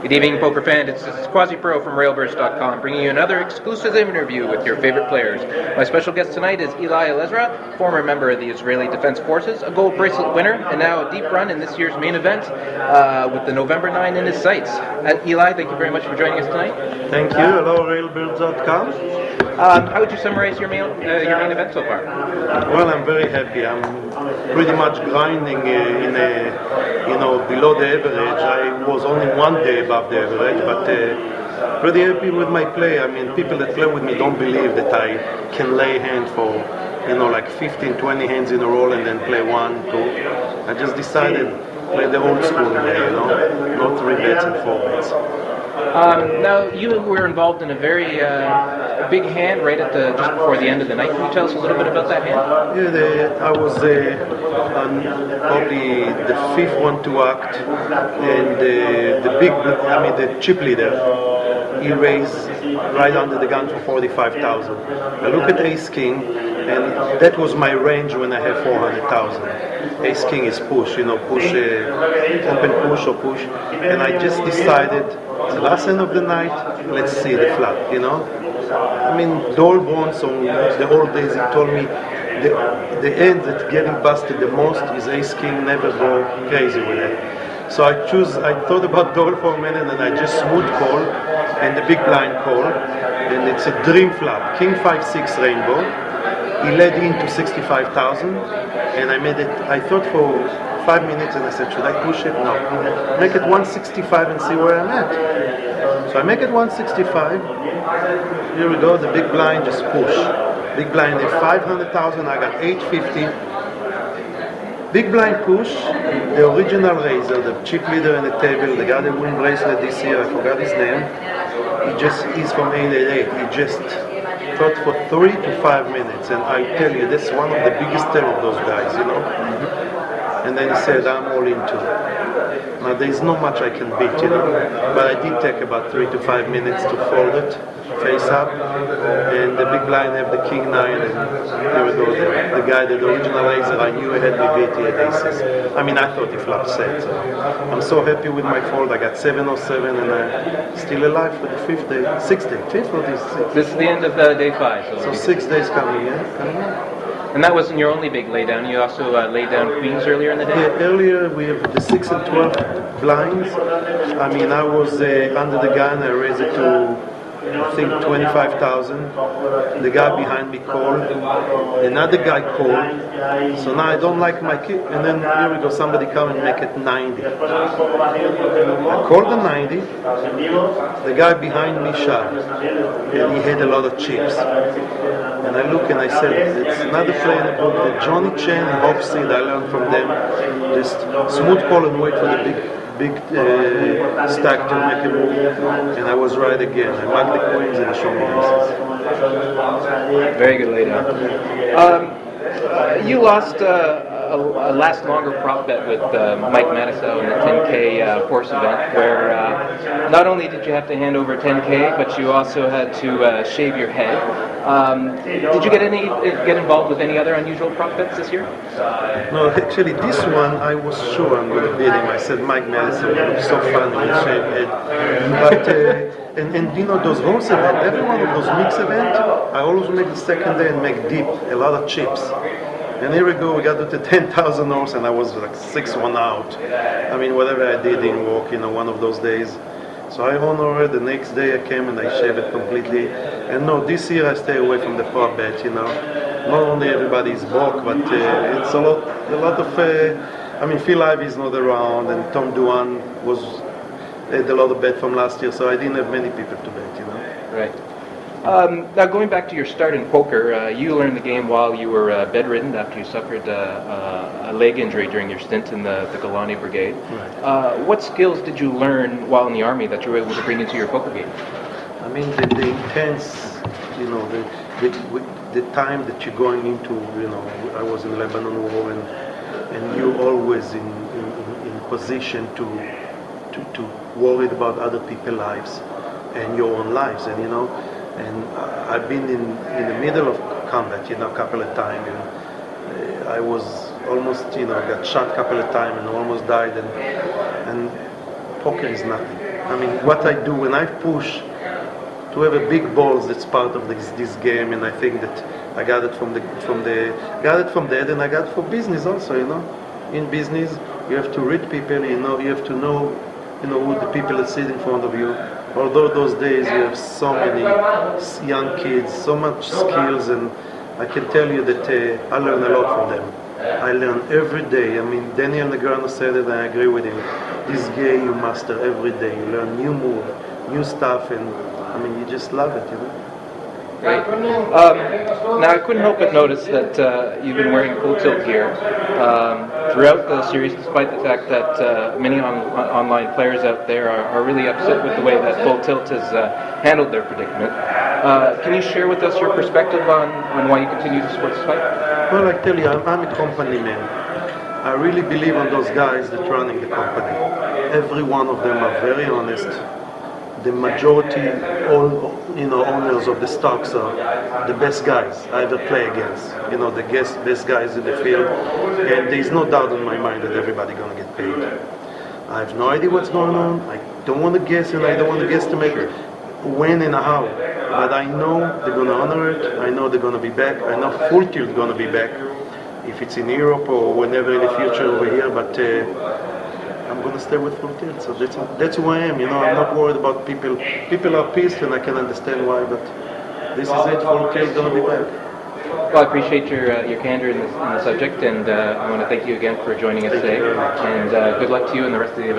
Good evening, poker fan. This is QuasiPro from Railburst.com, bringing you another exclusive interview with your favorite players. My special guest tonight is Eli Elezra, former member of the Israeli Defense Forces, a gold bracelet winner, and now a deep run in this year's main event with the November 9 in his sights. Eli, thank you very much for joining us tonight. Thank you. Hello, Railburst.com. How would you summarize your main event so far? Well, I'm very happy. I'm pretty much grinding below the average. I was only one day above the average, but pretty happy with my play. I mean, people that play with me don't believe that I can lay hand for, like 15, 20 hands in a row and then play 1, 2. I just decided play the old school way, not 3 bets and 4 bets. Now, you were involved in a very big hand right at just before the end of the night. Can you tell us a little bit about that hand? Yeah, I was on probably the 5th one to act, and the chip leader, he raised right under the gun for 45,000. I look at Ace King, and that was my range when I have 400,000. Ace King is push, open push or push, and I just decided, the last end of the night, let's see the flop, I mean, Dole once on the old days, he told me the end that's getting busted the most is Ace King, never go crazy with it. So I thought about Dole for a minute, and I just smooth call, and the big blind call, and it's a dream flop, King 5-6 rainbow. He led into 65,000, and I made it, I thought for 5 minutes, and I said, should I push it? No. Make it 165 and see where I'm at. So I make it 165. Here we go, the big blind just push. Big blind at 500,000, I got 850. Big blind push, the original raiser, the chip leader in the table, the guy that won bracelet this year, I forgot his name. He's from 888. He just fought for 3 to 5 minutes, and I tell you, that's one of the biggest terror of those guys, And then he said, I'm all into it. Now, there's not much I can beat, But I did take about 3 to 5 minutes to fold it, face up, and the big blind have the King 9, and there we go, the guy, the original laser, I knew he had me beat, he had aces. I mean, I thought he flopped set, so I'm so happy with my fold. I got 707, and I'm still alive for the 5th day, 6th day, 5th or this 6th? This is the end of day 5. So 6 days coming, coming in. And that wasn't your only big laydown. You also laid down queens earlier in the day? Yeah, earlier we have the 6 and 12 blinds. I mean, I was under the gun. I raised it to, I think, 25,000. The guy behind me called. Another guy called. So now I don't like my kid. And then here we go, somebody come and make it 90. I called the 90. The guy behind me shot. And he had a lot of chips. And I look and I said, it's another play in the book, the Johnny Chen and Hope Seed, I learned from them. Just smooth call and wait for the big stack to make a move. And I was right again. I marked the queens and I showed me aces. Very good laydown. You lost a last longer prop bet with Mike Matisow in the 10K horse event, where not only did you have to hand over 10K, but you also had to shave your head. Did you get involved with any other unusual prop bets this year? No, actually, this one I was sure I'm going to beat him. I said Mike Matisow would be so fun with a shaved head, but. And those horse events, every one of those mix events, I always make the second day and make deep, a lot of chips. And here we go, we got to the 10,000 horse, and I was like 6-1 out. I mean, whatever I did didn't work, one of those days. So I honored it. The next day I came and I shaved it completely. And no, this year I stay away from the prop bet, Not only everybody is broke, but it's a lot of, Phil Ivey is not around, and Tom Duan had a lot of bet from last year, so I didn't have many people to bet, Right. Now, going back to your start in poker, you learned the game while you were bedridden after you suffered a leg injury during your stint in the Golani Brigade. Right. What skills did you learn while in the Army that you were able to bring into your poker game? I mean, the intense, the time that you're going into, I was in Lebanon War, and you're always in position to worried about other people's lives and your own lives, and I've been in the middle of combat, a couple of times, and I was almost, got shot a couple of times and almost died, and poker is nothing. I mean, what I do when I push to have a big balls, that's part of this game, and I think that I got it from that, and I got it for business also. In business, you have to read people. You have to know, who the people that sit in front of you. Although those days you have so many young kids, so much skills, and I can tell you that I learn a lot from them. I learn every day. I mean, Daniel Negreanu said it, and I agree with him. This game you master every day. You learn new move, new stuff, and I mean, you just love it. Great. Now, I couldn't help but notice that you've been wearing full tilt gear throughout the series, despite the fact that many online players out there are really upset with the way that full tilt has handled their predicament. Can you share with us your perspective on why you continue to support this fight? Well, I tell you, I'm a company man. I really believe on those guys that running the company. Every one of them are very honest. The majority, all owners of the stocks are the best guys I ever play against. The best guys in the field, and there is no doubt in my mind that everybody gonna get paid. I have no idea what's going on. I don't want to guess, and I don't want to guesstimate when and how. But I know they're gonna honor it. I know they're gonna be back. I know Full Tilt gonna be back, if it's in Europe or whenever in the future over here. But I'm going to stay with Full Tilt, so that's who I am. I'm not worried about people. People are pissed, and I can understand why. But this is it. Full Tilt going to be back. Well, I appreciate your candor in the subject, and I want to thank you again for joining us today. And good luck to you in the rest of the event.